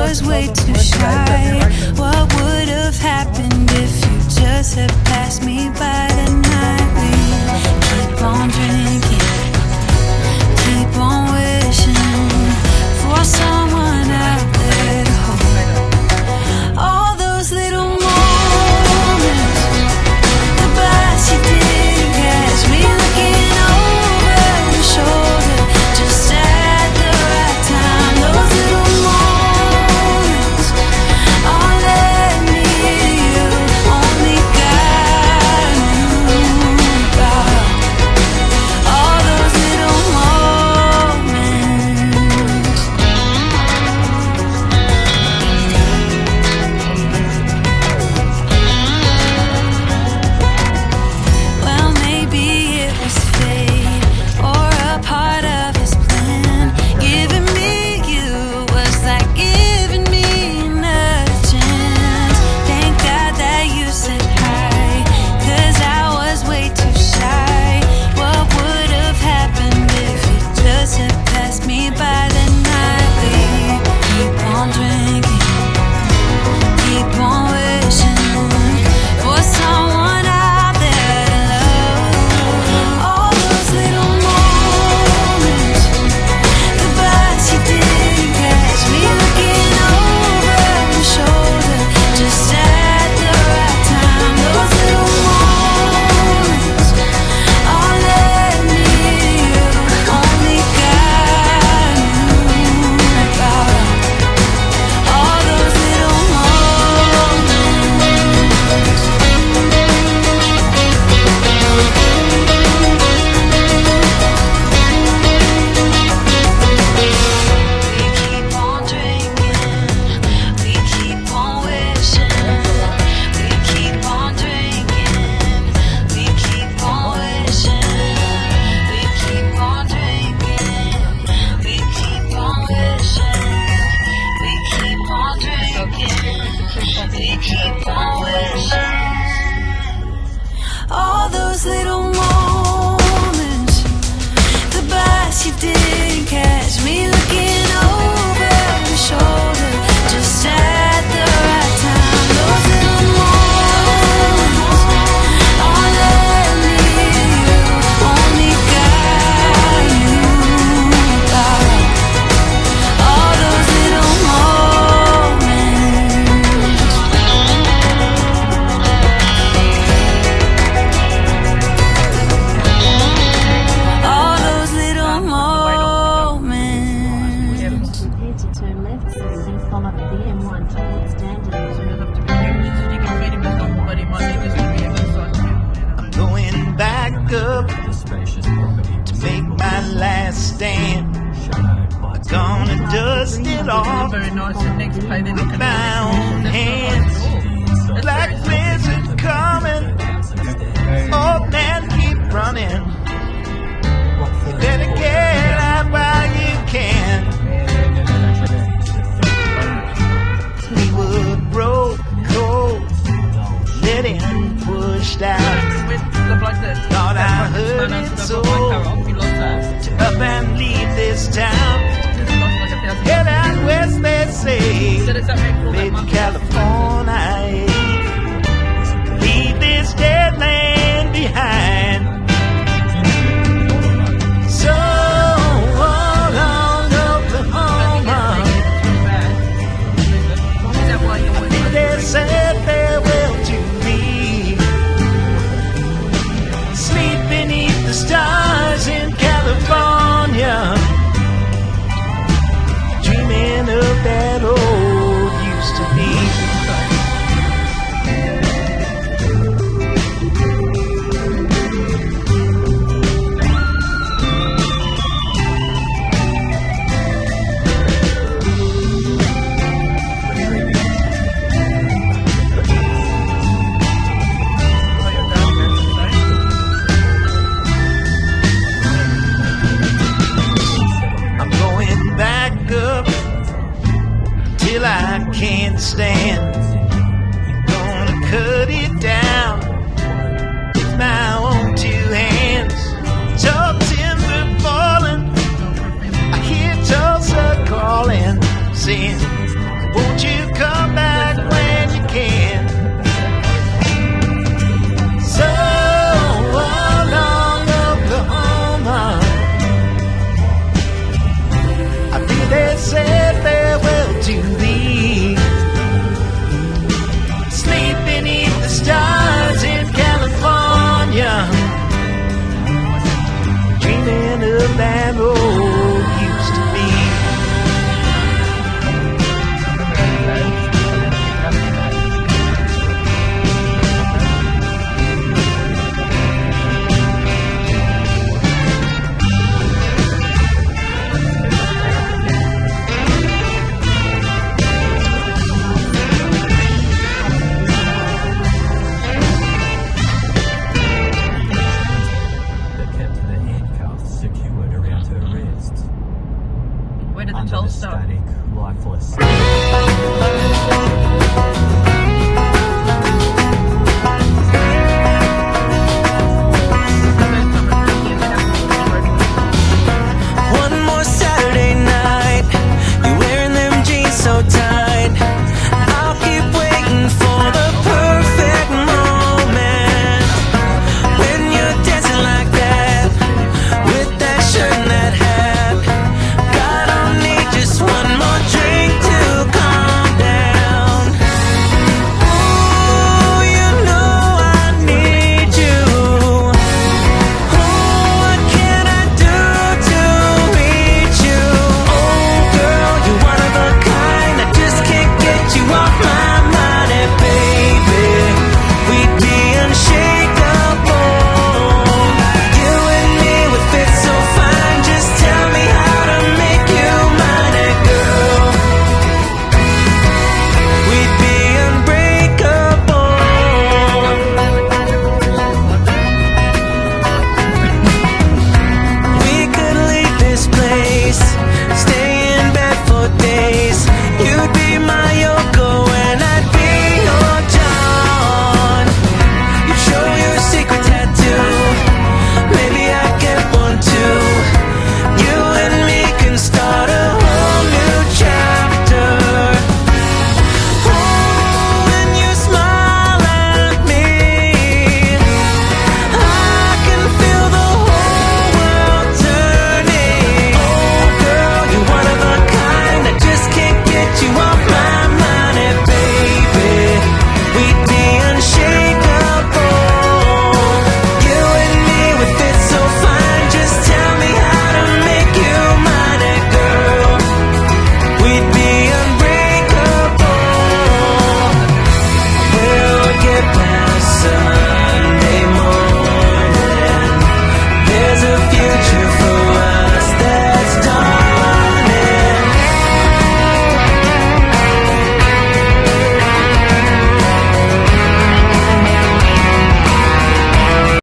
was way too shy. What would have happened if you just had passed me by tonight? We keep on drinking, keep on wishing for someone out there to hold. All those little moments, the bus you didn't catch me looking over your shoulder, just at the right time. Those little moments all led me to you. Only God knew about all those little moments. Well, maybe it was fate or a part of his plan. Giving me you was like giving me another chance. Thank God that you said hi, 'cause I was way too shy. What would have happened if you just had passed me by the night? We keep on drinking, keep on wishing for someone out there to love. All those little moments, the bus you didn't catch me looking over your shoulder, just at the right time. Those little moments all led me to you. Only God knew about all those little moments. We keep on drinking, we keep on wishing. We keep on drinking, we keep on wishing. We keep on drinking, we keep on wishing. We keep on drinking, we keep on wishing. All those little moments, the bus you didn't catch me looking over your shoulder, just at the right time. Those little moments all led me to you. Only God knew about all those little moments. All those little moments. Prepared to turn left soon, follow the M1 towards Standard. I'm going back up to make my last stand. I'm gonna dust it off Very nice. And next pay then with my own hands. Black blizzard coming. Oh man, keep running. You better get out while you can. Fleetwood Road, cold, letting pushed out. Thought I heard it so. To up and leave this town. Head out west, they say. Made in California. Leave this dead land behind. So long, Oklahoma. They said farewell to me. Sleep beneath the stars in California, dreaming of that old used to be. I'm going back up till I can't stand. I'm gonna cut it down with my own two hands. Tall timber falling, I hear Tulsa calling, saying, static, lifeless.